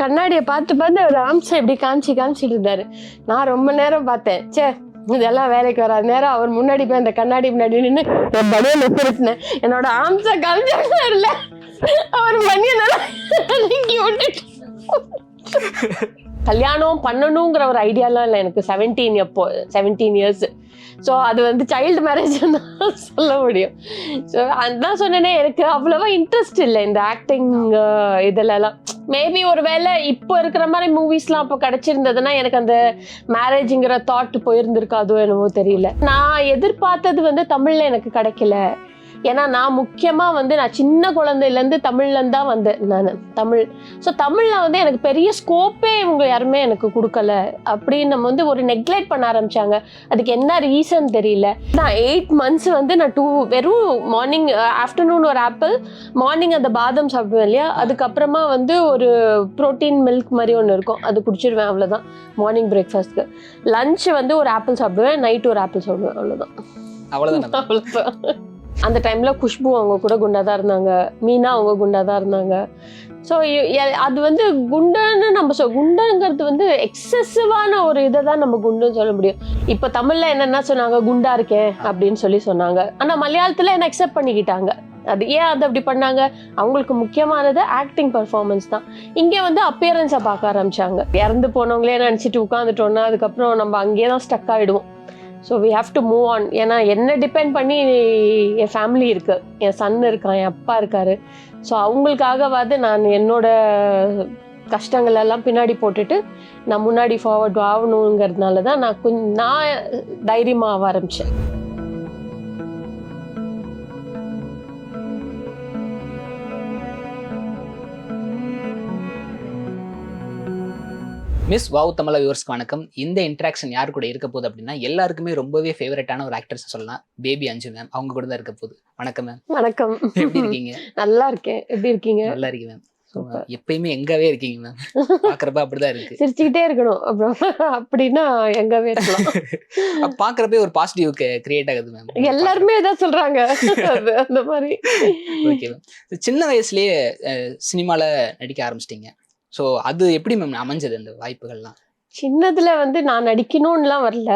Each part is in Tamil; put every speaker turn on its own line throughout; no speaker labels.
கண்ணாடியை பார்த்து பார்த்து அவர் ஆம்சை இப்படி காமிச்சிட்டு இருந்தாரு. நான் ரொம்ப நேரம் பார்த்தேன். சே இதெல்லாம் வேலைக்கு வராது. நேரம் அவர் முன்னாடி போய் அந்த கண்ணாடி முன்னாடி நின்று என் பனியை நிறுத்தினேன். என்னோட ஆம்சை காமிச்சாருல அவர் பனியை விட்டுட்டு கல்யாணம் பண்ணணுங்கிற ஒரு ஐடியாலாம் இல்லை எனக்கு. 17 இயர்ஸ். ஸோ அது வந்து சைல்டு மேரேஜ் தான் சொல்ல முடியும். ஸோ அதுதான் சொன்னேனே, எனக்கு அவ்வளோவா இன்ட்ரெஸ்ட் இல்லை இந்த ஆக்டிங் இதிலலாம். மேபி ஒரு வேளை இப்போ இருக்கிற மாதிரி மூவிஸ்லாம் அப்போ கிடச்சிருந்ததுன்னா எனக்கு அந்த மேரேஜுங்கிற தாட் போயிருந்திருக்காதோ என்னவோ தெரியல. நான் எதிர்பார்த்தது வந்து தமிழில் எனக்கு கிடைக்கல. ஏன்னா நான் முக்கியமாக வந்து நான் சின்ன குழந்தையிலேருந்து தமிழ்லேருந்து தான் வந்தேன் நான் தமிழ். ஸோ தமிழில் வந்து எனக்கு பெரிய ஸ்கோப்பே இவங்க யாருமே எனக்கு கொடுக்கல அப்படின்னு நம்ம வந்து ஒரு நெக்லெக்ட் பண்ண ஆரம்பித்தாங்க. அதுக்கு என்ன ரீசன் தெரியல. நான் 8 months வந்து நான் வெறும் மார்னிங் ஆஃப்டர்நூன் ஒரு ஆப்பிள், மார்னிங் அந்த பாதாம் சாப்பிடுவேன் இல்லையா, அதுக்கப்புறமா வந்து ஒரு ப்ரோட்டீன் மில்க் மாதிரி ஒன்று இருக்கும், அது குடிச்சிடுவேன். அவ்வளோதான் மார்னிங் பிரேக்ஃபாஸ்ட்க்கு. லஞ்ச் வந்து ஒரு ஆப்பிள் சாப்பிடுவேன், நைட்டு ஒரு ஆப்பிள் சாப்பிடுவேன். அவ்வளோதான். அந்த டைமில் குஷ்பு அவங்க கூட குண்டாக தான் இருந்தாங்க, மீனா அவங்க குண்டாக தான் இருந்தாங்க. ஸோ அது வந்து குண்டுன்னு நம்ம குண்டுங்கிறது வந்து எக்ஸசிவான ஒரு இதை தான் நம்ம குண்டுன்னு சொல்ல முடியும். இப்போ தமிழில் என்னென்ன சொன்னாங்க, குண்டா இருக்கேன் அப்படின்னு சொன்னாங்க. ஆனால் மலையாளத்தில் என்ன அக்செப்ட் பண்ணிக்கிட்டாங்க. அது ஏன் அது அப்படி பண்ணாங்க? அவங்களுக்கு முக்கியமானது ஆக்டிங் பர்ஃபார்மன்ஸ் தான். இங்கே வந்து அப்பியரன்ஸை பார்க்க ஆரம்பிச்சாங்க. இறந்து போனவங்களே நினச்சிட்டு உட்காந்துட்டோன்னா அதுக்கப்புறம் நம்ம அங்கேயே தான் ஸ்டக் ஆகிடுவோம். So we have to move on. ஏன்னா என்னை டிபெண்ட் பண்ணி என் ஃபேமிலி இருக்குது, என் சன் இருக்கான், என் அப்பா இருக்கார். ஸோ அவங்களுக்காகவாது நான் என்னோட கஷ்டங்கள் எல்லாம் பின்னாடி போட்டுட்டு நான் முன்னாடி ஃபார்வர்ட் ஆகணுங்கிறதுனால தான் நான் தைரியமாக ஆக ஆரம்பித்தேன்.
மிஸ் வாவ் தமிழா வியூவர்ஸ்க்கு வணக்கம். இந்த இன்ட்ராக்ஷன் யாரு கூட இருக்க போகுது அப்படின்னா எல்லாருக்குமே ரொம்பவே ஃபேவரட்டான ஒரு ஆக்ட்ரஸ் சொல்லலாம், பேபி அஞ்சு மேம். அவங்க கூட தான் இருக்க போகுது. வணக்கம் மேம்.
வணக்கம்.
எப்படி இருக்கீங்க?
நல்லா இருக்கேன். எப்படி இருக்கீங்க?
நல்லா இருக்கேன் மேம். எப்பயுமே எங்கவே இருக்கீங்க மேம். பாக்குறப்ப அப்படிதான் இருக்கு.
சிரிச்சுக்கிட்டே இருக்கணும் அப்புறம் அப்படின்னா எங்கவே இருக்கலாம்.
பாக்குறப்ப ஒரு பாசிட்டிவ் கிரியேட் ஆகுது மேம்.
எல்லாருமே இதான் சொல்றாங்க அந்த மாதிரி.
Okay ma'am. சின்ன வயசுலயே சினிமால நடிக்க ஆரம்பிச்சிட்டீங்க. ஸோ அது எப்படி மேம் அமைஞ்சது அந்த வாய்ப்புகள்லாம்?
சின்னதுல வந்து நான் நடிக்கணும்லாம் வரல.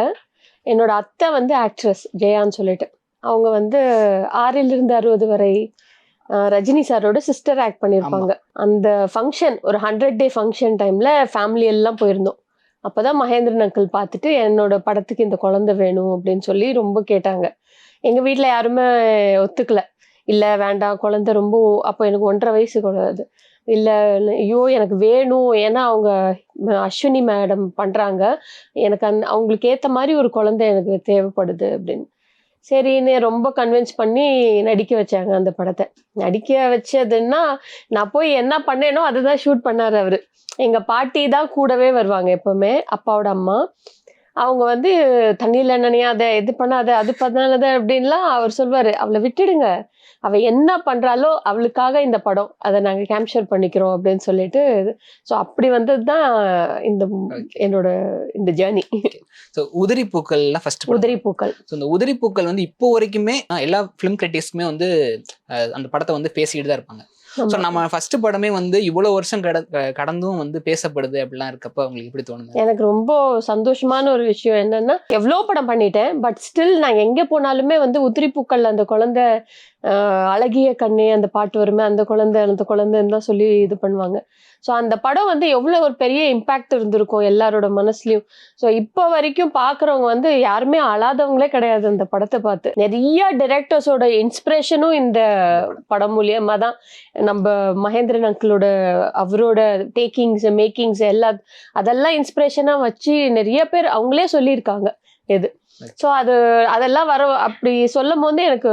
என்னோட அத்தை வந்து ஆக்ட்ரஸ் ஜெயான்னு சொல்லிட்டு, அவங்க வந்து 6 to 60 வரை ரஜினி சாரோட சிஸ்டர் ஆக்ட் பண்ணியிருப்பாங்க. அந்த ஃபங்க்ஷன் ஒரு 100 day ஃபங்க்ஷன் டைம்ல ஃபேமிலி எல்லாம் போயிருந்தோம். அப்போதான் மகேந்திரன் அங்கிள் பார்த்துட்டு என்னோட படத்துக்கு இந்த குழந்தை வேணும் அப்படின்னு சொல்லி ரொம்ப கேட்டாங்க. எங்க வீட்டில் யாருமே ஒத்துக்கல. இல்லை வேண்டாம், குழந்தை ரொம்ப, அப்போ எனக்கு 1.5 வயசு குழந்தை. இல்லை ஐயோ எனக்கு வேணும், ஏன்னா அவங்க அஸ்வினி மேடம் பண்ணுறாங்க, எனக்கு அவங்களுக்கு ஏற்ற மாதிரி ஒரு குழந்தை எனக்கு தேவைப்படுது அப்படின்னு. சரின்னு ரொம்ப கன்வின்ஸ் பண்ணி நடிக்க வச்சாங்க அந்த படத்தை. நடிக்க வச்சதுன்னா நான் போய் என்ன பண்ணேனோ அதுதான் ஷூட் பண்ணார் அவர். எங்கள் பாட்டி தான் கூடவே வருவாங்க எப்போவுமே, அப்பாவோட அம்மா. அவங்க வந்து தண்ணியில் நினையாத, இது பண்ணாத, அது பண்ணாத அப்படின்லாம் அவர் சொல்வார். அவளை விட்டுடுங்க, அவள் என்ன பண்ணுறாலோ அவளுக்காக இந்த படம், அதை நாங்கள் கேப்சர் பண்ணிக்கிறோம் அப்படின்னு சொல்லிட்டு. ஸோ அப்படி வந்தது தான் என்னோட இந்த ஜேர்னி.
ஸோ உதிரி பூக்கள்லாம் ஃபர்ஸ்ட்.
உதிரி பூக்கள்.
ஸோ இந்த உதிரி பூக்கள் வந்து இப்போ வரைக்குமே எல்லா ஃபிலிம் கிரிட்டிக்ஸ்க்குமே வந்து அந்த படத்தை வந்து பேசிக்கிட்டு தான் இருப்பாங்க. ஸோ நம்ம ஃபர்ஸ்ட் படமே வந்து இவ்வளவு வருஷம் கடந்தும் வந்து பேசப்படுது அப்படிலாம் இருக்கப்ப உங்களுக்கு எப்படி தோணுது? எனக்கு
ரொம்ப சந்தோஷமான ஒரு விஷயம் என்னன்னா, எவ்வளோ படம் பண்ணிட்டேன், பட் ஸ்டில் நான் எங்கே போனாலுமே வந்து உதிரி பூக்கள் அந்த குழந்தை அழகிய கண்ணே அந்த பாட்டு வருமே, அந்த குழந்தைன்னு தான் சொல்லி இது பண்ணுவாங்க. ஸோ அந்த படம் வந்து எவ்வளோ ஒரு பெரிய இம்பேக்ட் இருந்திருக்கும் எல்லாரோட மனசுலையும். ஸோ இப்போ வரைக்கும் பார்க்குறவங்க வந்து யாருமே அழாதவங்களே கிடையாது அந்த படத்தை பார்த்து. நிறைய டைரக்டர்ஸோட இன்ஸ்பிரேஷனும் இந்த படம் மூலியமாக தான். நம்ம மகேந்திரன் அங்கிளோட அவரோட டேக்கிங்ஸ் மேக்கிங்ஸ் அதெல்லாம் இன்ஸ்பிரேஷனாக வச்சு நிறைய பேர் அவங்களே சொல்லியிருக்காங்க இது. ஸோ அதெல்லாம் அப்படி சொல்லும் போது எனக்கு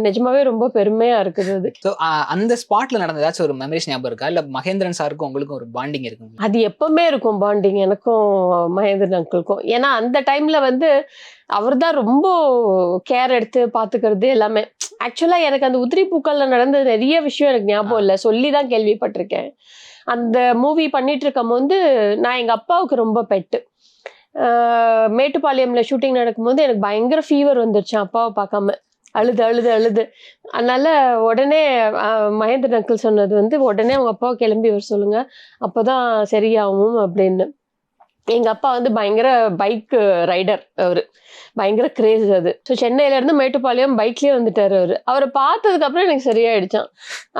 நிஜமாவே ரொம்ப பெருமையா இருக்குது.
ஸோ அந்த ஸ்பாட்ல நடந்த ஏதாச்சும் ஒரு மெமரிஸ் ஞாபகம் இருக்கா? இல்ல மகேந்திரன் சாருக்கும் உங்களுக்கும் ஒரு பாண்டிங் இருக்கும்?
அது எப்பவுமே இருக்கும் பாண்டிங் எனக்கும் மகேந்திரன் அங்கிளுக்கும். ஏன்னா அந்த டைம்ல வந்து அவர் தான் ரொம்ப கேர் எடுத்து பாத்துக்கிறது எல்லாமே. ஆக்சுவலா எனக்கு அந்த உதிரி பூக்கள்ல நடந்த நிறைய விஷயம் எனக்கு ஞாபகம் இல்லை, சொல்லிதான் கேள்விப்பட்டிருக்கேன். அந்த மூவி பண்ணிட்டு இருக்கும் போது நான் எங்க அப்பாவுக்கு ரொம்ப பெட்டு. மேட்டுப்பாளையம்ல ஷூட்டிங் நடக்கும்போது எனக்கு பயங்கர ஃபீவர் வந்துருச்சு அப்பாவை பார்க்காம. அழுது அழுது அழுது. அதனால உடனே மகேந்திரன் அங்கிள் சொன்னது வந்து, உடனே அவங்க அப்பாவை கிளம்பி வர சொல்லுங்க, அப்பதான் சரியாகும் அப்படின்னு. எங்க அப்பா வந்து பயங்கர பைக் ரைடர் அவரு. பயங்கர கிரேஸ் அது. ஸோ சென்னையில இருந்து மேட்டுப்பாளையம் பைக்லயே வந்துட்டாரு அவரு. அவரை பார்த்ததுக்கு அப்புறம் எனக்கு சரியாயிடுச்சாம்.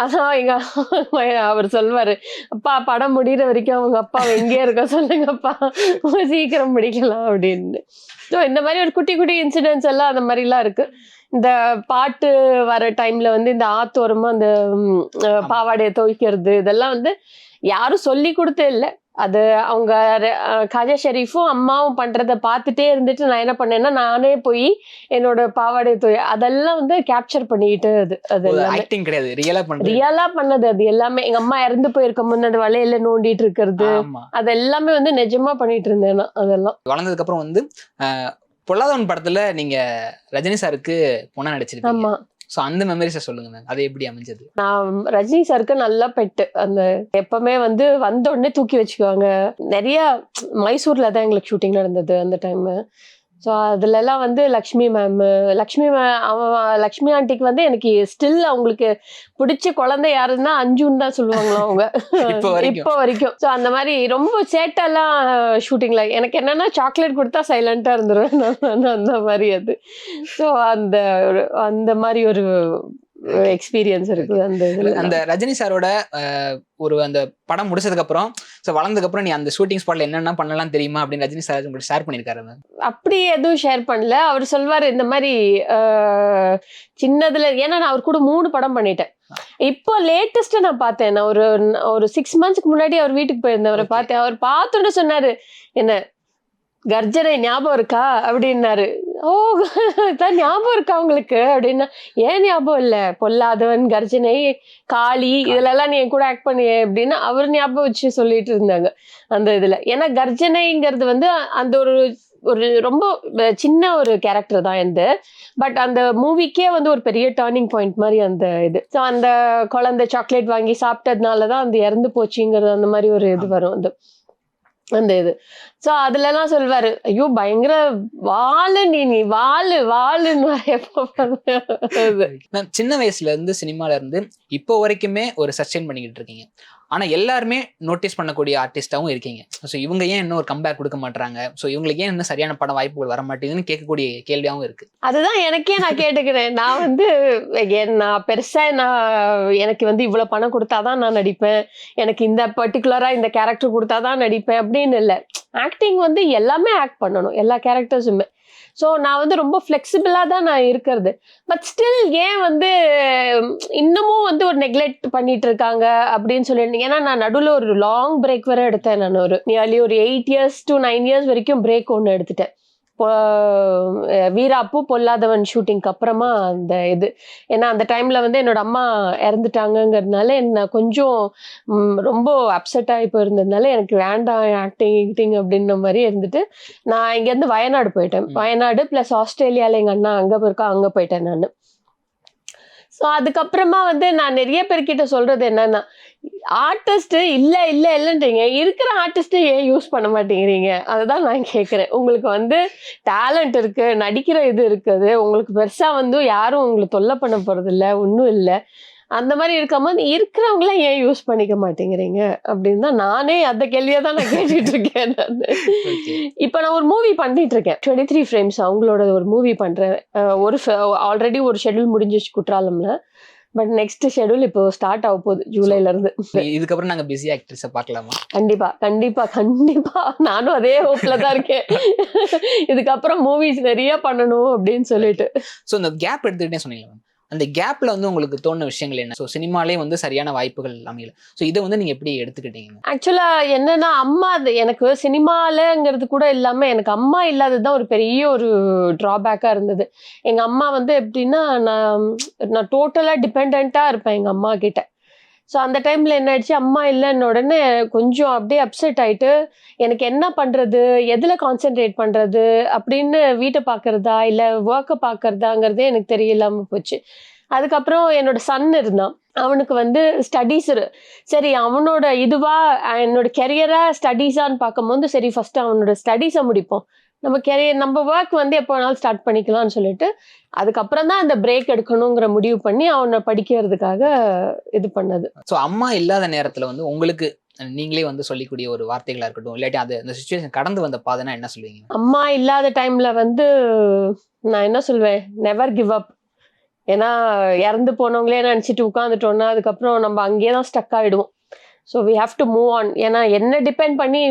அதான் அவர் சொல்வாரு, அப்பா படம் முடியிற வரைக்கும் அவங்க அப்பா எங்கேயே இருக்க சொல்லுங்கப்பா, சீக்கிரம் முடிக்கலாம் அப்படின்னு. ஸோ இந்த மாதிரி ஒரு குட்டி குட்டி இன்சிடென்ட்ஸ் எல்லாம் அந்த மாதிரிலாம் இருக்கு. இந்த பாட்டு வர டைம்ல வந்து இந்த ஆத்தோரமா அந்த பாவாடையை துவைக்கிறது இதெல்லாம் வந்து யாரும் சொல்லி கொடுத்தே இல்லை. அது அவங்க காஜா ஷெரீஃபும் அம்மாவும் பண்றத பார்த்துட்டே இருந்துட்டு நான் என்ன பண்ணேன்னா, நானே போய் என்னோட பாவாடை அதெல்லாம் வந்து கேப்சர் பண்ணிட்டு அது
ஆக்டிங் கிடையாது,
ரியலா பண்ணது. அது எல்லாமே எங்க அம்மா இறந்து போயிருக்கும் போது அந்த வலையில நோண்டிட்டு இருக்கிறது, அது எல்லாமே வந்து நிஜமா பண்ணிட்டு இருந்தேன் நான். அதெல்லாம்
வளர்ந்ததுக்கு அப்புறம் வந்து பொல்லாதவன் படத்துல நீங்க ரஜினி சாருக்கு பொண்ணா நடிச்சிருக்கீங்க.
ஆமா.
ஸோ அந்த மெமரிஸை சொல்லுங்க, அது எப்படி அமைஞ்சது? நான்
ரஜினி சாருக்கு நல்லா பெட்டு. அந்த எப்பவுமே வந்து வந்த உடனே தூக்கி வச்சுக்குவாங்க. நிறைய மைசூர்ல தான் எங்களுக்கு ஷூட்டிங் நடந்தது அந்த டைம். ஸோ அதுலலாம் வந்து லக்ஷ்மி ஆண்டிக்கு வந்து எனக்கு ஸ்டில் அவங்களுக்கு பிடிச்ச குழந்தை யாருன்னா அஞ்சுன்னு தான் சொல்லுவாங்களா அவங்க இப்போ வரைக்கும். ஸோ அந்த மாதிரி ரொம்ப சேட்டெல்லாம் ஷூட்டிங்ல எனக்கு என்னன்னா சாக்லேட் கொடுத்தா சைலண்டா இருந்துருவேன் நான் அந்த மாதிரி. அது ஸோ அந்த மாதிரி ஒரு எக்ஸ்பீரியன்ஸ் இருக்குது
அந்த ரஜினி சாரோட. ஒரு அந்த படம் முடிச்சதுக்கு அப்புறம் வளர்ந்ததுக்கு அப்புறம் நீ அந்த ஷூட்டிங் ஸ்பாட்ல என்னென்ன பண்ணலாம் தெரியுமா அப்படின்னு ரஜினி சார் உங்களுக்கு ஷேர் பண்ணிருக்காரு?
அப்படி எதுவும் ஷேர் பண்ணல. அவர் சொல்வாரு இந்த மாதிரி சின்னதுல, ஏன்னா நான் அவர் கூட 3 படம் பண்ணிட்டேன். இப்போ லேட்டஸ்டா நான் பார்த்தேன். நான் ஒரு 6 monthsக்கு முன்னாடி அவர் வீட்டுக்கு போயிருந்தேன். அவரை பார்த்தேன். அவர் பார்த்துட்டு சொன்னாரு, என்ன கர்ஜனை ஞாபகம் இருக்கா அப்படின்னாரு. ஓ தான் ஞாபகம் இருக்கா உங்களுக்கு அப்படின்னா, ஏன் ஞாபகம் இல்லை, பொல்லாதவன், கர்ஜனை, காளி இதுலலாம் நீ என் கூட ஆக்ட் பண்ணிய அப்படின்னு அவர் ஞாபகம் வச்சு சொல்லிட்டு இருந்தாங்க அந்த இதுல. ஏன்னா கர்ஜனைங்கிறது வந்து அந்த ஒரு ரொம்ப சின்ன ஒரு கேரக்டர் தான் எந்த, பட் அந்த மூவிக்கே வந்து ஒரு பெரிய டேர்னிங் பாயிண்ட் மாதிரி அந்த இது. ஸோ அந்த குழந்தை சாக்லேட் வாங்கி சாப்பிட்டதுனாலதான் அந்த இறந்து போச்சுங்கிறது அந்த மாதிரி ஒரு இது வரும் அந்த இது. ஸோ அதுலலாம் சொல்வாரு, ஐயோ பயங்கர வாழு நீ வாழுன்னு.
சின்ன வயசுல இருந்து சினிமால இருந்து இப்போ வரைக்குமே ஒரு சஸ்டெயின் பண்ணிக்கிட்டு இருக்கீங்க. ஆனா எல்லாருமே நோட்டீஸ் பண்ணக்கூடிய ஆர்டிஸ்டாவும் இருக்கீங்க. ஸோ இவங்க ஏன் இன்னும் ஒரு கம்பேக் கொடுக்க மாட்டாங்க, ஸோ இவங்களுக்கு ஏன் இன்னும் சரியான படம் வாய்ப்புகள் வர மாட்டேங்குதுன்னு கேட்கக்கூடிய கேள்வியாகவும் இருக்கு.
அதுதான் எனக்கே நான் கேட்டுக்கிறேன். நான் வந்து நான் பெருசா எனக்கு வந்து இவ்வளவு பணம் கொடுத்தாதான் நான் நடிப்பேன், எனக்கு இந்த பர்டிகுலரா இந்த கேரக்டர் கொடுத்தாதான் நடிப்பேன் அப்படின்னு இல்லை. ஆக்டிங் வந்து எல்லாமே ஆக்ட் பண்ணணும், எல்லா கேரக்டர்ஸுமே. ஸோ நான் வந்து ரொம்ப ஃப்ளெக்சிபிளாக தான் நான் இருக்கிறது. பட் ஸ்டில் ஏன் வந்து இன்னமும் வந்து ஒரு நெக்லெக்ட் பண்ணிட்டு இருக்காங்க அப்படின்னு சொல்லியிருந்தீங்க. ஏன்னா நான் நடுவில் ஒரு லாங் பிரேக் வரை எடுத்தேன். நான் ஒரு நியர்லி ஒரு 8 years to 9 years வரைக்கும் பிரேக் ஒன்று எடுத்துட்டேன். வீராப்பு பொல்லாதவன் ஷூட்டிங்க்கு அப்புறமா அந்த இது. ஏன்னா அந்த டைம்ல வந்து என்னோட அம்மா இறந்துட்டாங்கிறதுனால என்ன கொஞ்சம் ரொம்ப அப்செட் ஆகி போயிருந்ததுனால எனக்கு வேண்டாம் ஆக்டிங் அப்படின்ற மாதிரி இருந்துட்டு நான் இங்கேருந்து வயநாடு போயிட்டேன். வயநாடு பிளஸ் ஆஸ்திரேலியாவில் எங்கள் அண்ணா அங்கே போயிட்டேன் நான். ஸோ அதுக்கப்புறமா வந்து நான் நிறைய பேர்கிட்ட சொல்றது என்னன்னா, ஆர்டிஸ்ட் இல்லைன்றீங்க, இருக்கிற ஆர்டிஸ்ட்டை ஏன் யூஸ் பண்ண மாட்டேங்கிறீங்க? அதுதான் நான் கேட்குறேன். உங்களுக்கு வந்து டேலண்ட் இருக்கு, நடிக்கிற இது இருக்குது, உங்களுக்கு பெருசா வந்து யாரும் உங்களை தொல்லை பண்ண போறது இல்லை, ஒன்றும் இல்லை. அந்த மாதிரி இருக்கும்போது இருக்கிறவங்களாம் ஏன் யூஸ் பண்ணிக்க மாட்டேங்கிறீங்க அப்படின்னு தான் நானே அந்த கேள்வியை தான் நான் கேட்டுட்டு இருக்கேன். நான் இப்போ நான் ஒரு மூவி பண்ணிட்டு இருக்கேன், 23 frames அவங்களோட ஒரு மூவி பண்றேன். ஆல்ரெடி ஒரு ஷெட்யூல் முடிஞ்சிச்சு குற்றாலம்ல. பட் நெக்ஸ்ட் ஷெட்யூல் இப்போ ஸ்டார்ட் ஆக போகுது ஜூலைல இருந்து.
இதுக்கப்புறம் நாங்க பிஸி ஆக்ட்ரஸை பார்க்கலாமா?
கண்டிப்பா நானும் அதே ஹோப்ல தான் இருக்கேன். இதுக்கப்புறம் மூவிஸ் நிறைய பண்ணணும் அப்படின்னு சொல்லிட்டு.
ஸோ இந்த கேப் எடுத்துக்கிட்டே சொன்னீங்க, அந்த கேப்ல வந்து உங்களுக்கு தோணுன விஷயங்கள் என்ன? ஸோ சினிமாலே வந்து சரியான வாய்ப்புகள் அமையல. ஸோ இதை வந்து நீங்க எப்படி எடுத்துக்கிட்டீங்க?
ஆக்சுவலா என்னன்னா, அம்மா எனக்கு சினிமாலங்கிறது கூட இல்லாம எனக்கு அம்மா இல்லாததுதான் ஒரு பெரிய ஒரு டிராபேக்கா இருந்தது. எங்க அம்மா வந்து எப்படின்னா, நான் டோட்டலா டிபெண்டா இருப்பேன் எங்க அம்மா கிட்ட. ஸோ அந்த டைம்ல என்ன ஆயிடுச்சு, அம்மா இல்லைன்ன உடனே கொஞ்சம் அப்படியே அப்செட் ஆயிட்டு, எனக்கு என்ன பண்றது, எதுல கான்சென்ட்ரேட் பண்றது அப்படின்னு வீட்டை பாக்குறதா இல்ல ஒர்க்கை பாக்குறதாங்கிறதே எனக்கு தெரியலாம போச்சு. அதுக்கப்புறம் என்னோட சன் இருந்தான். அவனுக்கு வந்து ஸ்டடீஸ், சரி அவனோட இதுவா என்னோட கெரியரா ஸ்டடீஸான்னு பார்க்கும்போது, சரி ஃபர்ஸ்ட் அவனோட ஸ்டடீஸை முடிப்போம், நம்ம கெரியர் நம்ம ஒர்க் வந்து எப்போ வேணாலும் ஸ்டார்ட் பண்ணிக்கலாம்னு சொல்லிட்டு அதுக்கப்புறம் தான் அந்த பிரேக் எடுக்கணுங்கிற முடிவு பண்ணி அவனை படிக்கிறதுக்காக இது பண்ணது.
ஸோ அம்மா இல்லாத நேரத்துல வந்து உங்களுக்கு நீங்களே வந்து சொல்லக்கூடிய ஒரு வார்த்தைகளா இருக்கட்டும், இல்லாட்டி அது அந்த சுச்சுவேஷன் கடந்து வந்த பாதைனா என்ன சொல்லுவீங்க?
அம்மா இல்லாத டைம்ல வந்து நான் என்ன சொல்வேன், நெவர் கிவ் அப். ஏன்னா இறந்து போனவங்களே நினைச்சிட்டு உட்காந்துட்டோம்னா அதுக்கப்புறம் நம்ம அங்கேயே தான் ஸ்டக் ஆயிடுவோம். So we have to move on. ஏன்னா என்ன டிபெண்ட் பண்ணி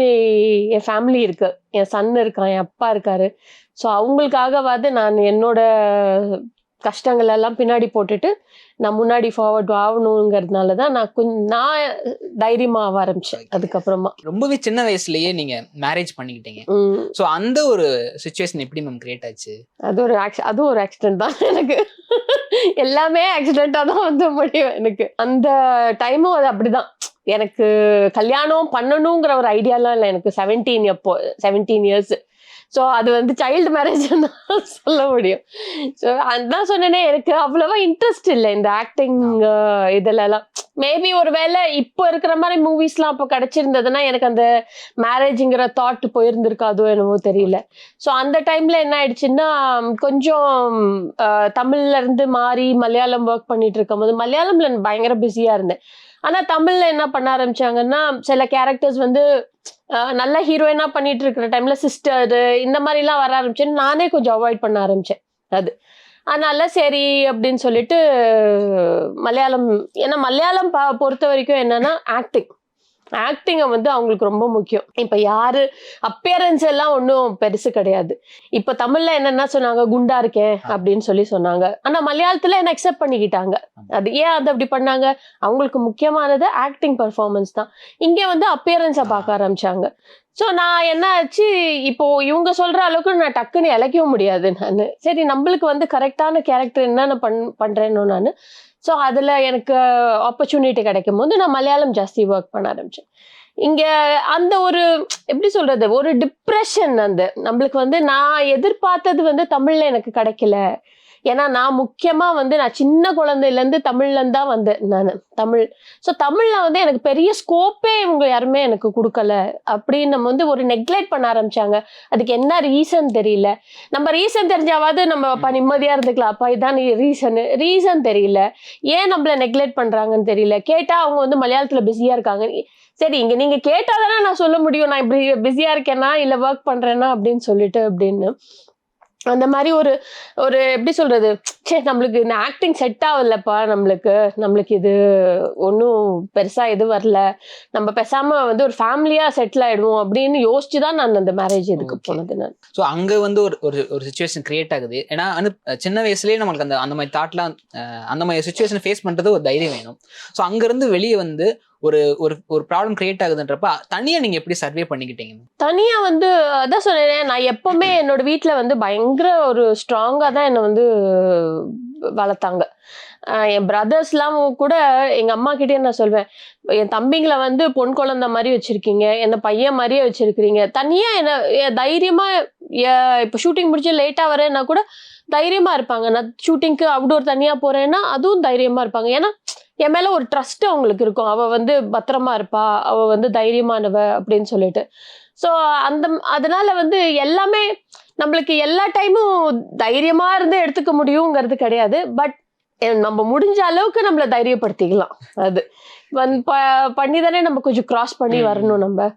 என் ஃபேமிலி இருக்கு, என் சன் இருக்கான், என் அப்பா இருக்காரு. ஸோ அவங்களுக்காகவாது நான் என்னோட கஷ்டங்கள் எல்லாம் பின்னாடி போட்டுட்டு நான் முன்னாடி ஃபார்வர்ட் ஆகணுங்கிறதுனால தான் நான் தைரியமா ஆக ஆரம்பிச்சேன். அதுக்கப்புறமா
ரொம்பவே சின்ன வயசுலயே நீங்க மேரேஜ் பண்ணிக்கிட்டீங்க. ஸோ அந்த ஒரு சுச்சுவேஷன் எப்படி மேம் கிரியேட் ஆச்சு?
அதுவும் ஒரு ஆக்சிடென்ட் தான் எனக்கு. எல்லாமே ஆக்சிடென்டா தான் வந்து முடியும் எனக்கு. அந்த டைமும் அது அப்படிதான். எனக்கு கல்யாணம் பண்ணணுங்கிற ஒரு ஐடியாலாம் இல்லை. எனக்கு 17 இயர்ஸ். ஸோ அது வந்து சைல்டு மேரேஜ் தான் சொல்ல முடியும். ஸோ அதான் சொன்னேனே, எனக்கு அவ்வளவா இன்ட்ரெஸ்ட் இல்லை இந்த ஆக்டிங் இதுலலாம். மேபி ஒரு வேளை இப்போ இருக்கிற மாதிரி மூவிஸ்லாம் அப்போ கிடைச்சிருந்ததுன்னா எனக்கு அந்த மேரேஜுங்கிற தாட் போயிருந்திருக்காதோ என்னவோ தெரியல. ஸோ அந்த டைம்ல என்ன ஆயிடுச்சுன்னா, கொஞ்சம் தமிழ்ல இருந்து மாறி மலையாளம் ஒர்க் பண்ணிட்டு இருக்கும் போது மலையாளம்ல பயங்கர பிஸியா இருந்தேன். ஆனா தமிழ்ல என்ன பண்ண ஆரம்பிச்சாங்கன்னா, சில கேரக்டர்ஸ் வந்து நல்ல ஹீரோயினா பண்ணிட்டு இருக்கிற டைம்ல சிஸ்டர் இந்த மாதிரி எல்லாம் வர ஆரம்பிச்சேன்னு நானே கொஞ்சம் அவாய்ட் பண்ண ஆரம்பிச்சேன். அது அதனால சரி அப்படின்னு சொல்லிட்டு மலையாளம், ஏன்னா மலையாளம் பொறுத்த வரைக்கும் என்னன்னா ஆக்டிங்கை வந்து அவங்களுக்கு ரொம்ப முக்கியம். இப்ப யாரு அப்பியரன்ஸ் எல்லாம் ஒன்றும் பெருசு கிடையாது. இப்ப தமிழ்ல என்னன்னா சொன்னாங்க, குண்டா இருக்கேன் அப்படின்னு சொன்னாங்க. ஆனா மலையாளத்துல என்ன அக்செப்ட் பண்ணிக்கிட்டாங்க. அது ஏன் அது அப்படி பண்ணாங்க, அவங்களுக்கு முக்கியமானது ஆக்டிங் பர்ஃபார்மன்ஸ் தான். இங்க வந்து அப்பியரன்ஸை பார்க்க ஆரம்பிச்சாங்க. ஸோ நான் என்ன ஆச்சு, இப்போ இவங்க சொல்ற அளவுக்கு நான் டக்குன்னு இழைக்கவும் முடியாது. நான் சரி நம்மளுக்கு வந்து கரெக்டான கேரக்டர் என்னென்ன பண்றேன்னு நான். ஸோ அதில் எனக்கு ஆப்பர்ச்சுனிட்டி கிடைக்கும் போது நான் மலையாளம் ஜாஸ்தி ஒர்க் பண்ண ஆரம்பிச்சேன். இங்கே அந்த ஒரு எப்படி சொல்றது, ஒரு டிப்ரெஷன் அந்த நம்மளுக்கு வந்து நான் எதிர்பார்த்தது வந்து தமிழில் எனக்கு கிடைக்கல. ஏன்னா நான் முக்கியமா வந்து நான் சின்ன குழந்தையிலேருந்து தமிழ்லேருந்து தான் வந்தேன் நான். ஸோ தமிழில் வந்து எனக்கு பெரிய ஸ்கோப்பே இவங்க யாருமே எனக்கு கொடுக்கல அப்படின்னு நம்ம வந்து ஒரு நெக்லெக்ட் பண்ண ஆரம்பிச்சாங்க. அதுக்கு என்ன ரீசன் தெரியல. நம்ம ரீசன் தெரிஞ்சாவது நம்ம அப்பா நிம்மதியாக இருந்துக்கலாம். அப்பா இதான் ரீசன் தெரியல. ஏன் நம்மள நெக்லெக்ட் பண்ணுறாங்கன்னு தெரியல. கேட்டால் அவங்க வந்து மலையாளத்தில் பிஸியாக இருக்காங்க. சரி, இங்கே நீங்கள் கேட்டால் தானே நான் சொல்ல முடியும் நான் இப்படி பிஸியாக இருக்கேன்னா இல்லை ஒர்க் பண்ணுறேன்னா அப்படின்னு சொல்லிட்டு அப்படின்னு. அந்த மாதிரி ஒரு எப்படி சொல்றது, சே நம்மளுக்கு இந்த ஆக்டிங் செட் ஆகலப்பா, நம்மளுக்கு இது ஒன்றும் பெருசா எது வரல, நம்ம பேசாம வந்து ஒரு ஃபேமிலியா செட்டில் ஆயிடுவோம் அப்படின்னு யோசிச்சுதான் நான் அந்த மேரேஜ் இதுக்கு போனது. நான்
ஸோ அங்கே வந்து ஒரு சுச்சுவேஷன் கிரியேட் ஆகுது. ஏன்னா சின்ன வயசுலேயே நம்மளுக்கு அந்த மாதிரி தாட்லாம் அந்த மாதிரி சுச்சுவேஷன் ஃபேஸ் பண்ணுறது ஒரு தைரியம் வேணும். ஸோ அங்கேருந்து வெளியே வந்து ஒரு ப்ராப்ளம் கிரியேட் ஆகுதுன்றப்ப தனியா நீங்க எப்படி சர்வே பண்ணிக்கிட்டீங்க? தனியா
வந்து அதான் சொன்னேன், நான் எப்பவுமே என்னோட வீட்டுல வந்து பயங்கர ஒரு ஸ்ட்ராங்கா தான் என்னை வந்து வளர்த்தாங்க. என் பிரதர்ஸ்லாம் கூட எங்க அம்மா கிட்டே நான் சொல்வேன், என் தம்பிங்களை வந்து பொன் குழந்தை மாதிரி வச்சிருக்கீங்க, என்ன பையன் மாதிரியே வச்சிருக்கிறீங்க. தனியா என்ன தைரியமா இப்போ ஷூட்டிங் முடிச்சு லேட்டா வரேன்னா கூட தைரியமா இருப்பாங்க. நான் ஷூட்டிங்க்கு அவுடோர் தனியா போறேன்னா அதுவும் தைரியமா இருப்பாங்க. ஏன்னா என் மேல ஒரு ட்ரஸ்ட் அவங்களுக்கு இருக்கும். அவ வந்து பத்திரமா இருப்பா, அவ வந்து தைரியமானவ அப்படின்னு சொல்லிட்டு. ஸோ அதனால வந்து எல்லாமே நம்மளுக்கு எல்லா டைமும் தைரியமா இருந்து எடுத்துக்க முடியுங்கிறது கிடையாது. பட் நம்ம முடிஞ்ச அளவுக்கு நம்மளை தைரியப்படுத்திக்கலாம். அது பண்ணி தானே நம்ம கொஞ்சம் கிராஸ் பண்ணி வரணும். நம்ம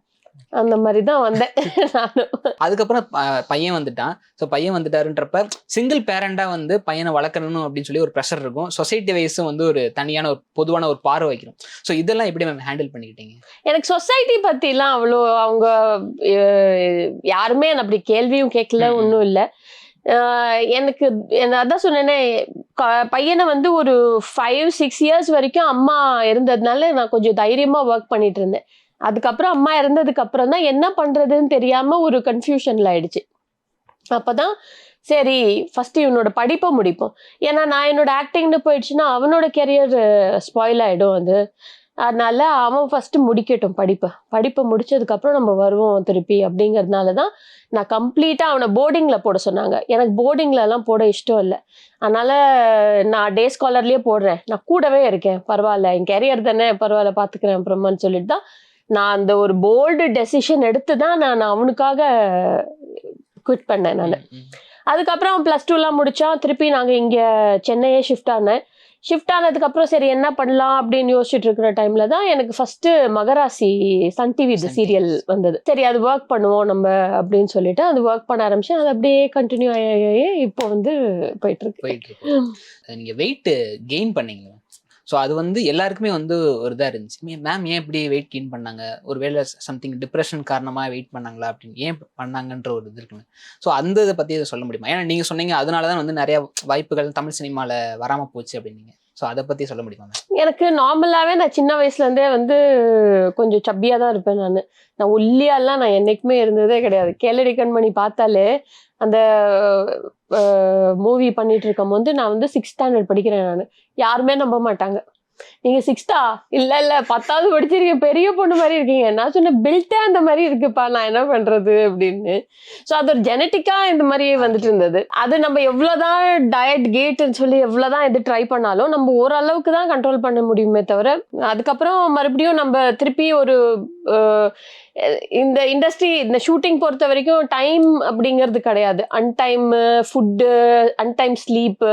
அந்த மாதிரி தான் வந்தேன் நானும்.
அதுக்கப்புறம் பையன் வந்துட்டான். ஸோ பையன் வந்துட்டாருன்றப்ப சிங்கிள் பேரண்டா வந்து பையனை வளர்க்கணும் அப்படின்னு சொல்லி ஒரு ப்ரெஷர் இருக்கும். சொசைட்டி வைஸும் வந்து ஒரு தனியான ஒரு பொதுவான ஒரு பார்வை வைக்கிறோம். ஸோ இதெல்லாம் எப்படி மேம் ஹேண்டில் பண்ணிக்கிட்டீங்க?
எனக்கு சொசைட்டி பத்திலாம் அவ்வளோ அவங்க யாருமே அப்படி கேள்வியும் கேட்கல, ஒன்றும் இல்லை. எனக்கு அதான் சொன்னேனே, பையனை வந்து ஒரு 5-6 இயர்ஸ் வரைக்கும் அம்மா இருந்ததுனால நான் கொஞ்சம் தைரியமா ஒர்க் பண்ணிட்டு இருந்தேன். அதுக்கப்புறம் அம்மா இறந்ததுக்கு அப்புறம் தான் என்ன பண்றதுன்னு தெரியாம ஒரு கன்ஃபியூஷன்ல ஆயிடுச்சு. அப்பதான் சரி ஃபர்ஸ்ட் இவனோட படிப்பை முடிப்போம். ஏன்னா நான் என்னோட ஆக்டிங்னு போயிடுச்சுன்னா அவனோட கெரியர் ஸ்பாயில் ஆயிடும். அதனால அவன் ஃபர்ஸ்ட் முடிக்கட்டும் படிப்பை முடிச்சதுக்கப்புறம் நம்ம வருவோம் திருப்பி அப்படிங்கிறதுனால தான் நான் கம்ப்ளீட்டாக அவனை போர்டிங்கில் போட சொன்னாங்க. எனக்கு போர்டிங்லலாம் போட இஷ்டம் இல்லை. அதனால நான் டே ஸ்காலர்லேயே போடுறேன், நான் கூடவே இருக்கேன், பரவாயில்ல, என் கெரியர் தானே, பரவாயில்ல பார்த்துக்கிறேன் அப்புறமான்னு சொல்லிட்டு தான் நான் அந்த ஒரு போல்டு டெசிஷன் எடுத்து தான் நான் அவனுக்காக குவிட் பண்ணேன் நான். அதுக்கப்புறம் +2லாம் முடித்தோம். திருப்பி நாங்கள் இங்கே சென்னையே ஷிஃப்ட் ஆனேன். ஷிஃப்ட் ஆனதுக்கப்புறம் சரி என்ன பண்ணலாம் அப்படின்னு யோசிச்சுட்டு இருக்கிற டைமில் தான் எனக்கு ஃபஸ்ட்டு மகராசி சன் டிவி சீரியல் வந்தது. சரி அது ஒர்க் பண்ணுவோம் நம்ம அப்படின்னு சொல்லிட்டு அது ஒர்க் பண்ண ஆரம்பிச்சேன். அது அப்படியே கண்டினியூ ஆகி இப்போ வந்து போயிட்டுருக்கு.
நீங்கள் வெயிட் கெயின் பண்ணீங்களா? ஸோ அது வந்து எல்லாருக்குமே வந்து ஒரு இதாக இருந்துச்சு. மேம் ஏன் இப்படி வெயிட் கெயின் பண்ணாங்க, ஒரு வேளை சம்திங் டிப்ரெஷன் காரணமாக வெயிட் பண்ணாங்களா அப்படின்னு ஏன் பண்ணாங்கன்ற ஒரு இது இருக்குங்க. ஸோ அந்த இதை பற்றி சொல்ல முடியுமா? ஏன்னா நீங்கள் சொன்னீங்க அதனால தான் வந்து நிறைய வாய்ப்புகள் தமிழ் சினிமாவில் வராமல் போச்சு அப்படின்னீங்க. ஸோ அதை பற்றி சொல்ல முடியுமா?
எனக்கு நார்மலாகவே நான் சின்ன வயசுலேருந்தே வந்து கொஞ்சம் சப்பியாக தான் இருப்பேன். நான் ஒல்லியாலாம் நான் என்றைக்குமே இருந்ததே கிடையாது. கேளடி கண்மணி பார்த்தாலே அந்த மூவி பண்ணிட்டு இருக்கும் போது நான் வந்து 6th ஸ்டாண்டர்ட் படிக்கிறேன். யாருமே நம்ப மாட்டாங்க. நீங்க 6th இல்ல 10வது படிச்சிருக்கீங்க, பெரிய பொண்ணு மாதிரி இருக்கீங்க. நான் சொன்ன பில்ட்டே அந்த மாதிரி இருக்குப்பா, நான் என்ன பண்றது அப்படின்னு. ஸோ அது ஒரு ஜெனட்டிக்கா இந்த மாதிரி வந்துட்டு இருந்தது. அது நம்ம எவ்வளவுதான் டயட் கேட்ன்னு சொல்லி எவ்வளவுதான் இது ட்ரை பண்ணாலும் நம்ம ஓரளவுக்கு தான் கண்ட்ரோல் பண்ண முடியுமே தவிர, அதுக்கப்புறம் மறுபடியும் நம்ம திருப்பி ஒரு இந்த இண்டஸ்ட்ரி இந்த ஷூட்டிங் பொறுத்த வரைக்கும் டைம் அப்படிங்கிறது கிடையாது. அன்டைம் ஃபுட்டு, அன்டைம் ஸ்லீப்பு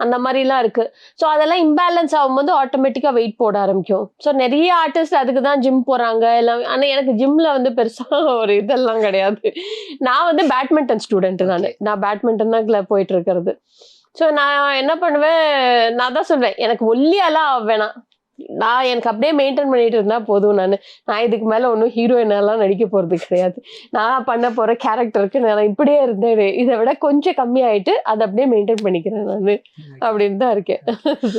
அந்த மாதிரிலாம் இருக்கு. ஸோ அதெல்லாம் இம்பேலன்ஸ் ஆகும்போது ஆட்டோமேட்டிக்காக வெயிட் போட ஆரம்பிக்கும். ஸோ நிறைய ஆர்டிஸ்ட் அதுக்கு தான் ஜிம் போகிறாங்க எல்லாம். ஆனால் எனக்கு ஜிம்மில் வந்து பெருசாக ஒரு இதெல்லாம் கிடையாது. நான் வந்து பேட்மிண்டன் ஸ்டூடெண்ட்டு. நான் பேட்மிண்டன் தான் போயிட்டு இருக்கிறது. ஸோ நான் என்ன பண்ணுவேன், நான் தான் சொல்வேன் எனக்கு ஒல்லியாலாம் வேணாம், நான் எனக்கு அப்படியே மெயின்டைன் பண்ணிட்டு இருந்தா போதும். நான் இதுக்கு மேல ஒன்றும் ஹீரோயினெல்லாம் நடிக்க போறது கிடையாது. நான் பண்ண போற கேரக்டருக்கு நான் இப்படியே இருந்தேன், இதை விட கொஞ்சம் கம்மியாயிட்டு அதை அப்படியே மெயின்டைன் பண்ணிக்கிறேன் நான் அப்படின்னு தான் இருக்கேன்.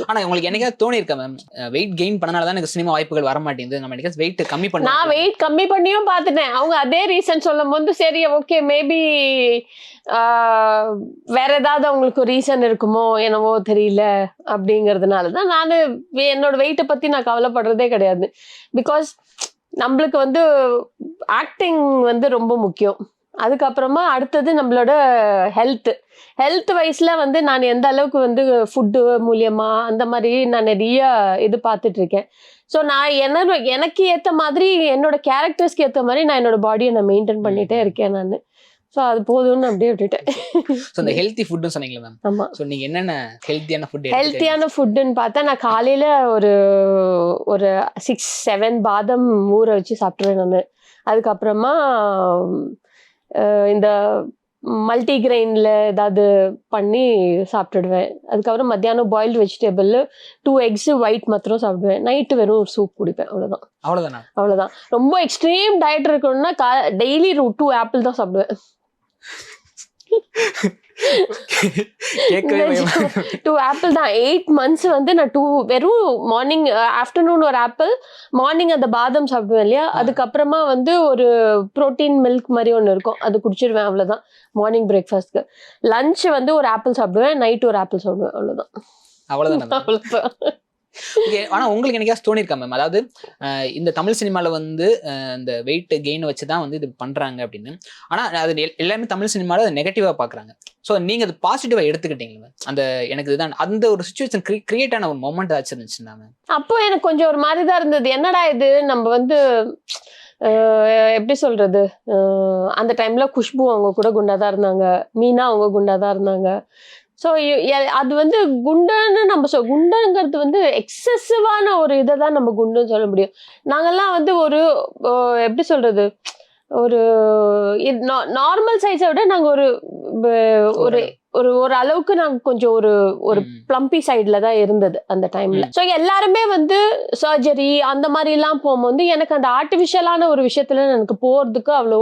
ஆனா உங்களுக்கு என்னைக்காவது தோணி இருக்கா மேம், வெயிட் கெயின் பண்ணனாலதான் எனக்கு சினிமா வாய்ப்புகள் வர மாட்டேங்குது, நம்ம என்னைக்காவது வெயிட் கம்மி பண்ண?
நான் வெயிட் கம்மி பண்ணியும் பார்த்துட்டேன். அவங்க அதே ரீசன் சொல்லும் போது சரி ஓகே மேபி வேற ஏதாவது அவங்களுக்கு ரீசன் இருக்குமோ என்னவோ தெரியல அப்படிங்கிறதுனால தான் நான் என்னோட வெயிட்டை பத்தி நான் கவலைப்படுறதே கிடையாது. பிகாஸ் நம்மளுக்கு வந்து ஆக்டிங் வந்து ரொம்ப முக்கியம். அதுக்கப்புறமா அடுத்தது நம்மளோட ஹெல்த் வைஸ்ல வந்து நான் எந்த அளவுக்கு வந்து ஃபுட்டு மூலியமா அந்த மாதிரி நான் நிறைய இது பார்த்துட்டு இருக்கேன். ஸோ நான் எனக்கு ஏற்ற மாதிரி என்னோட கேரக்டர்ஸ்க்கு ஏற்ற மாதிரி நான் என்னோட பாடியை நான் மெயின்டைன் பண்ணிட்டே இருக்கேன் நான். ஸோ அது போதும்னு அப்படியே விட்டுட்டேன்.
ஸோ இந்த ஹெல்த்தி ஃபுட்னு சொன்னீங்களா மேம்? ஆமாம். ஸோ நீங்கள் என்னென்ன ஹெல்த்தியான
ஃபுட்டுன்னு பார்த்தா நான் காலையில் ஒரு 6-7 பாதம் ஊற வச்சு சாப்பிட்ருவேன் நான். அதுக்கப்புறமா இந்த மல்டிகிரெயினில் ஏதாவது பண்ணி சாப்பிட்டுடுவேன். அதுக்கப்புறம் மத்தியானம் பாயில்டு வெஜிடபிள் 2 eggs ஒயிட் மாத்திரம் சாப்பிடுவேன். நைட்டு வெறும் ஒரு சூப் குடிப்பேன். அவ்வளோதான். ரொம்ப எக்ஸ்ட்ரீம் டயட் இருக்கணும்னா டெய்லி 2 ஆப்பிள் தான் சாப்பிடுவேன். 2 ஆப்பிள் தான் 8 months வந்து நான் வெறும் மார்னிங் ஆஃப்டர்நூன் ஒரு ஆப்பிள், மார்னிங் அந்த பாதாம் சாப்பிடுவேன் இல்லையா, அதுக்கப்புறமா வந்து ஒரு ப்ரோட்டீன் மில்க் மாதிரி ஒன்று இருக்கும், அது குடிச்சிடுவேன். அவ்வளோதான் மார்னிங் பிரேக்ஃபாஸ்ட்க்கு. லஞ்ச் வந்து ஒரு ஆப்பிள் சாப்பிடுவேன், நைட் ஒரு ஆப்பிள் சாப்பிடுவேன். அவ்வளோதான்.
ஆனா உங்களுக்கு என்னைக்காவது தோணிருக்கா மேம், அதாவது இந்த தமிழ் சினிமால வந்து இந்த வெயிட் கெயின் வச்சுதான் வந்து இது பண்றாங்க அப்படின்னு, ஆனா அது எல்லாமே தமிழ் சினிமால அதை நெகட்டிவா பாக்குறாங்க. ஸோ நீங்க அது பாசிட்டிவா எடுத்துக்கிட்டீங்களா? அந்த எனக்கு இதுதான் அந்த ஒரு சுச்சுவேஷன் கிரியேட் ஆன ஒரு மொமெண்ட் ஆச்சு இருந்துச்சுன்னா மேம்? அப்போ எனக்கு கொஞ்சம் ஒரு மாதிரி தான் இருந்தது. என்னடா இது நம்ம வந்து எப்படி சொல்றது, அந்த டைம்ல குஷ்பு அவங்க கூட குண்டாதான் இருந்தாங்க, மீனா அவங்க குண்டாதான் இருந்தாங்க. ஸோ அது வந்து குண்டுன்னு நம்ம குண்டுங்கிறது வந்து எக்ஸசிவான ஒரு இதை தான் நம்ம குண்டுன்னு சொல்ல முடியும். நாங்கெல்லாம் வந்து ஒரு எப்படி சொல்றது, ஒரு நார்மல் சைஸை விட நாங்கள் ஒரு ஒரு அளவுக்கு நாங்கள் கொஞ்சம் ஒரு பிளம்பி சைடில் தான் இருந்தது அந்த டைம்ல. ஸோ எல்லாருமே வந்து சர்ஜரி அந்த மாதிரிலாம் போகும்போது எனக்கு அந்த ஆர்டிஃபிஷியலான ஒரு விஷயத்துல எனக்கு போகிறதுக்கு அவ்வளோ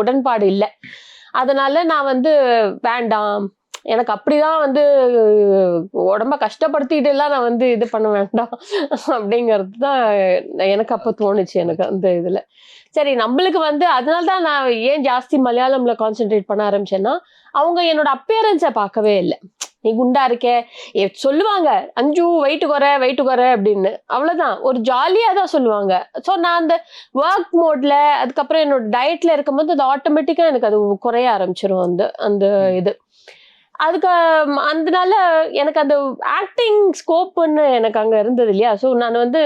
உடன்பாடு இல்லை. அதனால நான் வந்து வேண்டாம், எனக்கு அப்படிதான் வந்து உடம்ப கஷ்டப்படுத்திட்டு எல்லாம் நான் வந்து இது பண்ண வேண்டாம் அப்படிங்கிறது தான் எனக்கு அப்போ தோணுச்சு. எனக்கு அந்த இதுல சரி நம்மளுக்கு வந்து அதனால தான் நான் ஏன் ஜாஸ்தி மலையாளம்ல கான்சென்ட்ரேட் பண்ண ஆரம்பிச்சேன்னா, அவங்க என்னோட அப்பியரன்ஸை பார்க்கவே இல்லை. நீ குண்டா இருக்கே சொல்லுவாங்க, அஞ்சு வெயிட்டு குறை அப்படின்னு, அவ்வளவுதான், ஒரு ஜாலியா தான் சொல்லுவாங்க. ஸோ நான் அந்த ஒர்க் மோட்ல அதுக்கப்புறம் என்னோட டயட்ல இருக்கும்போது அது ஆட்டோமேட்டிக்கா எனக்கு அது குறைய ஆரம்பிச்சிடும் அந்த இது. அதனால எனக்கு அந்த ஆக்டிங் ஸ்கோப்புன்னு எனக்கு அங்க இருந்தது இல்லையா. ஸோ நான் வந்து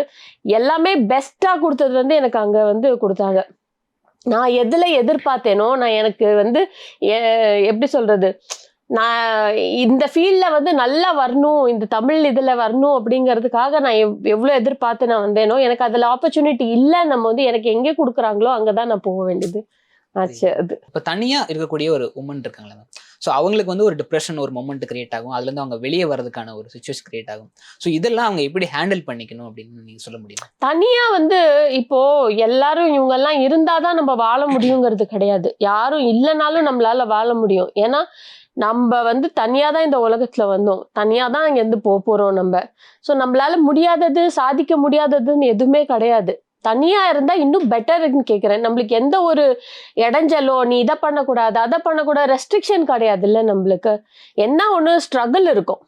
எல்லாமே பெஸ்டா கொடுத்தது வந்து எனக்கு அங்க வந்து கொடுத்தாங்க.
நான் எதுல எதிர்பார்த்தேனோ, நான் எனக்கு வந்து எப்படி சொல்றது, நான் இந்த ஃபீல்ட்ல வந்து நல்லா வரணும், இந்த தமிழ் இதுல வரணும் அப்படிங்கிறதுக்காக நான் எவ்வளவு எதிர்பார்த்து நான் வந்தேனோ, எனக்கு அதுல ஆப்பர்ச்சுனிட்டி இல்ல. நம்ம வந்து எனக்கு எங்க கொடுக்குறாங்களோ அங்கதான் நான் போக வேண்டியது ஆச்சு. அது
இப்போ தனியா இருக்கக்கூடிய ஒரு உமன் இருக்காங்களா மேம், ஸோ அவங்களுக்கு வந்து ஒரு டிப்ரெஷன் ஒரு மொமெண்ட் கிரியேட் ஆகும், அதுல இருந்து அவங்க வெளியே வர்றதுக்கான ஒரு சுச்சுவேஷன் கிரியேட் ஆகும். ஸோ இதெல்லாம் அவங்க எப்படி ஹேண்டில் பண்ணிக்கணும் அப்படின்னு நீங்க சொல்ல முடியும்?
தனியா வந்து இப்போ எல்லாரும் இவங்க எல்லாம் இருந்தாதான் நம்ம வாழ முடியுங்கிறது கிடையாது. யாரும் இல்லைனாலும் நம்மளால வாழ முடியும். ஏன்னா நம்ம வந்து தனியா தான் இந்த உலகத்துல வந்தோம், தனியா தான் இங்க இருந்து போறோம் நம்ம. ஸோ நம்மளால முடியாதது, சாதிக்க முடியாததுன்னு எதுவுமே கிடையாது. தனியா இருந்தா இன்னும் பெட்டர்ன்னு கேக்குறேன். நம்மளுக்கு எந்த ஒரு இடைஞ்சலோ, நீ இதை பண்ணக்கூடாது அதை பண்ணக்கூடாது ரெஸ்ட்ரிக்ஷன் கிடையாது இல்ல. நம்மளுக்கு என்ன ஒண்ணு ஸ்ட்ரகிள் இருக்கும்.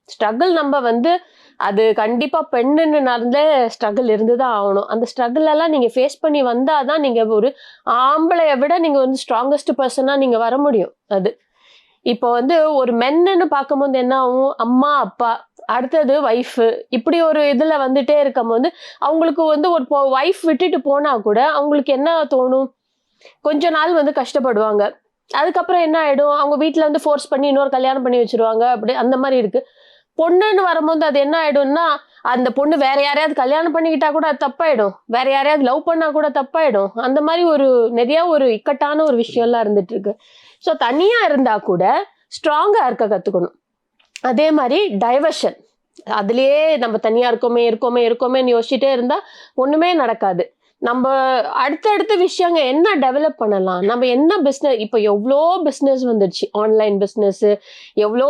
ஸ்ட்ரகிள் நம்ம வந்து அது கண்டிப்பா பெண்ணுன்னு நடந்தே ஸ்ட்ரகிள் இருந்துதான் ஆகணும். அந்த ஸ்ட்ரகிள் எல்லாம் நீங்க ஃபேஸ் பண்ணி வந்தாதான் நீங்க ஒரு ஆம்பளைய விட நீங்க வந்து ஸ்ட்ராங்கஸ்ட் பர்சனா நீங்க வர முடியும். அது இப்போ வந்து ஒரு மென்னுன்னு பார்க்கும்போது என்ன ஆகும், அம்மா அப்பா அடுத்தது ஒய்ஃப், இப்படி ஒரு இதுல வந்துட்டே இருக்கும் போது அவங்களுக்கு வந்து ஒரு ஒய்ஃப் விட்டுட்டு போனா கூட அவங்களுக்கு என்ன தோணும், கொஞ்ச நாள் வந்து கஷ்டப்படுவாங்க. அதுக்கப்புறம் என்ன ஆயிடும், அவங்க வீட்டுல வந்து ஃபோர்ஸ் பண்ணி இன்னொரு கல்யாணம் பண்ணி வச்சிருவாங்க. அப்படி அந்த மாதிரி இருக்கு. பொண்ணுன்னு வரும்போது அது என்ன ஆயிடும்னா, அந்த பொண்ணு வேற யாரையாவது கல்யாணம் பண்ணிக்கிட்டா கூட அது தப்பாயிடும், வேற யாரையாவது லவ் பண்ணா கூட தப்பாயிடும். அந்த மாதிரி ஒரு நிறைய ஒரு இக்கட்டான ஒரு விஷயம் எல்லாம் இருந்துட்டு இருக்கு. ஸோ தனியா இருந்தா கூட ஸ்ட்ராங்கா இருக்க கத்துக்கணும். அதே மாதிரி டைவர்ஷன், அதுலயே நம்ம தனியா இருக்கோமேன்னு யோசிச்சுட்டே இருந்தா ஒண்ணுமே நடக்காது. நம்ம அடுத்தடுத்த விஷயங்க என்ன டெவலப் பண்ணலாம், நம்ம என்ன பிஸ்னஸ், இப்போ எவ்வளோ பிஸ்னஸ் வந்துடுச்சு, ஆன்லைன் பிஸ்னஸ், எவ்வளோ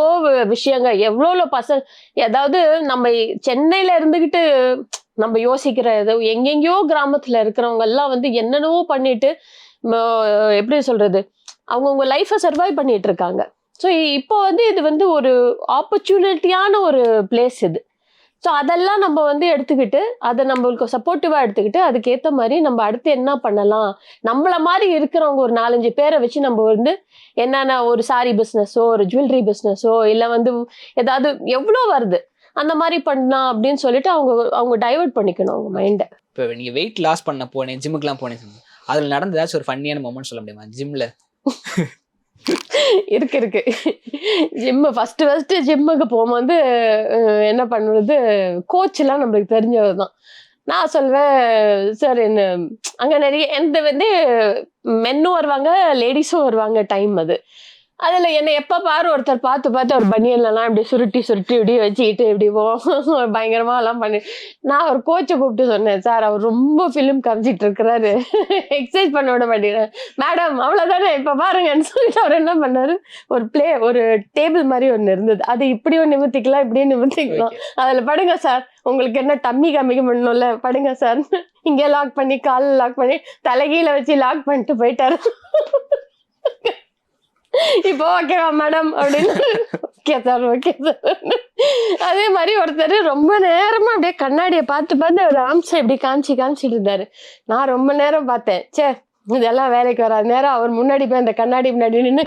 விஷயங்கள், எவ்வளோ பசங்க. ஏதாவது நம்ம சென்னையில இருந்துகிட்டு நம்ம யோசிக்கிற எங்கெங்கயோ கிராமத்துல இருக்கிறவங்க எல்லாம் வந்து என்னென்னவோ பண்ணிட்டு எப்படி சொல்றது, அவங்கவுங்க லைஃபை சர்வைவ் பண்ணிட்டு இருக்காங்க. ஸோ இப்போ வந்து இது வந்து ஒரு ஆப்பர்ச்சுனிட்டியான ஒரு பிளேஸ் இது. ஸோ அதெல்லாம் நம்ம வந்து எடுத்துக்கிட்டு, அதை நம்மளுக்கு சப்போர்ட்டிவா எடுத்துக்கிட்டு, அதுக்கேற்ற மாதிரி நம்ம அடுத்து என்ன பண்ணலாம், நம்மள மாதிரி இருக்கிறவங்க ஒரு 4-5 பேரை வச்சு நம்ம வந்து என்னென்ன ஒரு சாரி பிஸ்னஸோ, ஒரு ஜுவல்லரி பிஸ்னஸோ, இல்லை வந்து ஏதாவது எவ்வளோ வருது அந்த மாதிரி பண்ணலாம் அப்படின்னு சொல்லிட்டு அவங்க டைவர்ட் பண்ணிக்கணும் அவங்க மைண்டை.
இப்போ நீங்க வெயிட் லாஸ் பண்ண போனேன், ஜிம்முக்குலாம் போனேன், அதுல நடந்த ஏதாச்சும் ஒரு ஃபன்னியான மொமெண்ட் சொல்ல முடியுமா ஜிம்ல?
இருக்கு. ஜிம்மு ஃபர்ஸ்ட் ஜிம்முக்கு போகும்போது என்ன பண்ணுறது, கோச் எல்லாம் நம்மளுக்கு தெரிஞ்சவர் தான். நான் சொல்வேன், சார் என்ன அங்கே நிறைய எந்த வந்து மென்னும் வருவாங்க லேடிஸும் வருவாங்க டைம் அது. அதில் என்னை எப்போ பாரு ஒருத்தர் பார்த்து ஒரு பனியன்லாம் இப்படி சுருட்டி இப்படி வச்சுக்கிட்டு இப்படி பயங்கரமாக எல்லாம் பண்ணி, நான் ஒரு கோச்சை கூப்பிட்டு சொன்னேன், சார் அவர் ரொம்ப ஃபிலிம் காமிச்சிட்டு இருக்கிறாரு, எக்ஸசைஸ் பண்ண விட மாட்டேங்கிறேன். மேடம் அவ்வளோதானே இப்போ பாருங்கன்னு சொல்லிட்டு அவர் என்ன பண்ணாரு, ஒரு டேபிள் மாதிரி ஒன்று இருந்தது, அது இப்படியும் நிமித்திக்கலாம் இப்படியும் நிமித்திக்கலாம், அதில் படுங்க சார், உங்களுக்கு என்ன டம்மி காமிக்க பண்ணணும்ல, படுங்க சார், இங்கே லாக் பண்ணி காலில் லாக் பண்ணி தலைகீழ வச்சு லாக் பண்ணிட்டு போயிட்டாரு. இப்போ ஓகேவா மேடம் அப்படின்னு, ஓகே சார் ஓகே சார். அதே மாதிரி ஒருத்தர் ரொம்ப நேரமா அப்படியே கண்ணாடியை பார்த்து அவர் ஆம்சை இப்படி காமிச்சிட்டு இருந்தாரு. நான் ரொம்ப நேரம் பார்த்தேன், சே இதெல்லாம் வேலைக்கு வராது, நேரம் அவர் முன்னாடி போய் அந்த கண்ணாடி முன்னாடி நின்று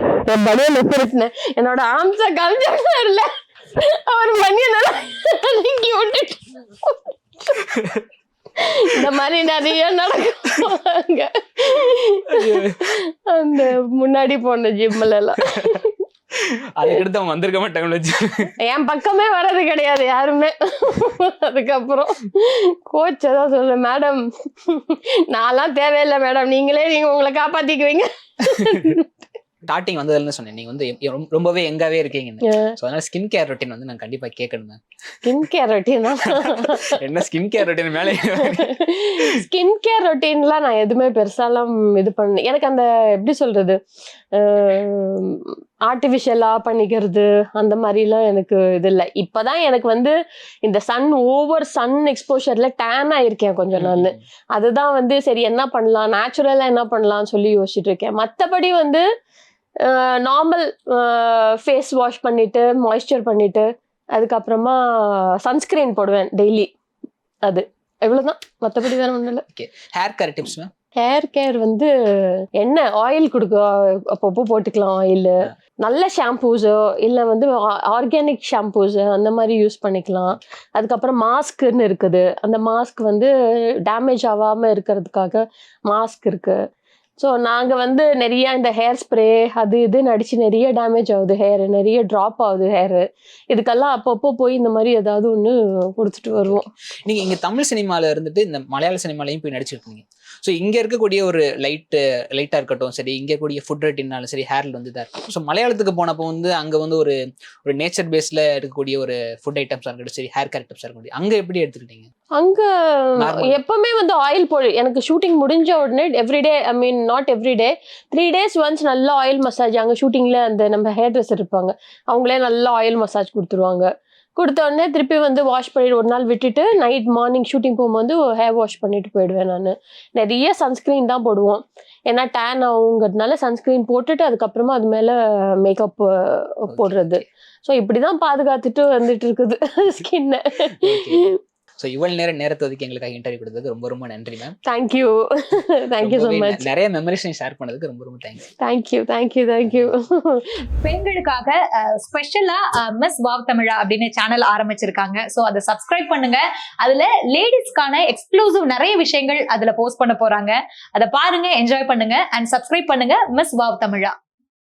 நிறுத்தினேன், என்னோட ஆம்சை காமிச்சிருந்தாருல, அவர் பனியனெல்லாம் விட்டுட்டு. இந்த மாதிரி நிறைய நடக்கும் அந்த முன்னாடி போன ஜிம்ல எல்லாம்.
அதுக்கடுத்து அவங்க வந்திருக்க மாட்டாங்க,
என் பக்கமே வர்றது கிடையாது யாருமே. அதுக்கப்புறம் கோச் தான் சொல்ல, மேடம் நான்லாம் தேவையில்லை மேடம், நீங்க உங்களை காப்பாத்திக்குவீங்க.
ஸ்டார்டிங் வந்ததுன்னு சொன்னேன், நீங்க வந்து ரொம்பவே எங்காவே இருக்கீங்க, சோ அதனால ஸ்கின் கேர் ரொட்டீன் வந்து நான் கண்டிப்பா கேட்கணும்.
ஸ்கின் கேர் ரொட்டீன்
என்ன ஸ்கின் கேர் ரொட்டீன் மேலே?
ஸ்கின் கேர் ரொட்டீன்லாம் நான் எதுவுமே பெருசாலாம் இது பண்ண, எனக்கு அந்த எப்படி சொல்றது, ஆர்டிஃபிஷியலா பண்ணிக்கிறது அந்த மாதிரிலாம் எனக்கு இது இல்லை. இப்பதான் எனக்கு வந்து இந்த ஓவர் சன் எக்ஸ்போஷர்ல டேன் ஆயிருக்கேன் கொஞ்சம் நான். அதுதான் வந்து சரி என்ன பண்ணலாம், நேச்சுரலா என்ன பண்ணலாம்னு சொல்லி யோசிச்சுட்டு இருக்கேன். மற்றபடி வந்து நார்மல் ஃபேஸ் வாஷ் பண்ணிட்டு மாய்ஸ்சர் பண்ணிட்டு அதுக்கப்புறமா சன்ஸ்கிரீன் போடுவேன் டெய்லி, அது எவ்வளவுதான், மற்றபடி வேற ஒன்றும் இல்லை.
Hair care tips?
Hair care வந்து என்ன ஆயில் கொடுக்க அப்பப்போ போட்டுக்கலாம், ஆயில், நல்ல ஷாம்பூஸோ இல்லை வந்து ஆர்கானிக் ஷாம்பூஸ் அந்த மாதிரி யூஸ் பண்ணிக்கலாம். அதுக்கப்புறம் மாஸ்க்குன்னு இருக்குது, அந்த மாஸ்க் வந்து டேமேஜ் ஆகாமல் இருக்கிறதுக்காக மாஸ்க் இருக்கு. ஸோ நாங்கள் வந்து நிறைய இந்த ஹேர் ஸ்ப்ரே அது இதுன்னு அடிச்சு நிறைய டேமேஜ் ஆகுது ஹேர், நிறைய ட்ராப் ஆகுது ஹேர். இதுக்கெல்லாம் அப்பப்போ போய் இந்த மாதிரி ஏதாவது ஒன்று கொடுத்துட்டு வருவோம்.
நீங்க இங்க தமிழ் சினிமால இருந்துட்டு இந்த மலையாள சினிமாலையும் போய் நடிச்சிருக்கீங்க. ஸோ இங்க இருக்கக்கூடிய ஒரு லைட்டா இருக்கட்டும் சரி, இங்க இருக்கக்கூடிய ஃபுட் ரொட்டீன்னாலும் சரி, ஹேர்ல வந்து இதாக இருக்கும். ஸோ மலையாளத்துக்கு போனப்போ வந்து அங்க வந்து ஒரு நேச்சர் பேஸ்ல இருக்கக்கூடிய ஒரு ஃபுட் ஐட்டம்ஸா இருக்கட்டும் சரி, ஹேர் கேரக்டர்ஸா இருக்கட்டும், அங்க எப்படி எடுத்துக்கிட்டீங்க?
அங்க
Normal.
எப்பவுமே வந்து ஆயில் எனக்கு ஷூட்டிங் முடிஞ்ச உடனே everyday, I mean not everyday, 3 days once நல்லா ஆயில் மசாஜ். அங்கே ஷூட்டிங்ல அந்த நம்ம ஹேர் ட்ரெஸ்ஸர் இருப்பாங்க, அவங்களே நல்லா ஆயில் மசாஜ் கொடுத்துருவாங்க. கொடுத்த உடனே திருப்பி வந்து வாஷ் பண்ணிட்டு ஒரு நாள் விட்டுட்டு நைட் மார்னிங் ஷூட்டிங் போகும்போது ஹேர் வாஷ் பண்ணிட்டு போயிடுவேன். நான் நிறைய சன்ஸ்கிரீன் தான் போடுவோம், ஏன்னா டேன் ஆகுங்கிறதுனால சன்ஸ்கிரீன் போட்டுட்டு அதுக்கப்புறமா அது மேலே மேக்கப் போடுறது. ஸோ இப்படி தான் பாதுகாத்துட்டு வந்துட்டு இருக்குது ஸ்கின்னை.
ஸோ இவ்வளவு நேரத்தை ஒதுக்கி எங்களுக்காக இன்டர்வியூ கொடுத்ததுக்கு ரொம்ப ரொம்ப நன்றி ma'am.
Thank you thank you so much.
நிறைய மெமரிஸ் ஷேர் பண்ணதுக்கு ரொம்ப ரொம்ப தேங்க்ஸ்.
Thank you thank you thank you.
பெண்களுக்காக ஸ்பெஷலா மிஸ் வாவ் தமிழா அப்படின்னு சேனல் ஆரம்பிச்சிருக்காங்க. ஸோ அதை சப்ஸ்கிரைப் பண்ணுங்க. அதுல லேடிஸ்க்கான எக்ஸ்க்ளூசிவ் நிறைய விஷயங்கள் அதுல போஸ்ட் பண்ண போறாங்க. அதை பாருங்க, என்ஜாய் பண்ணுங்க அண்ட் சப்ஸ்கிரைப் பண்ணுங்க மிஸ் வாவ் தமிழா.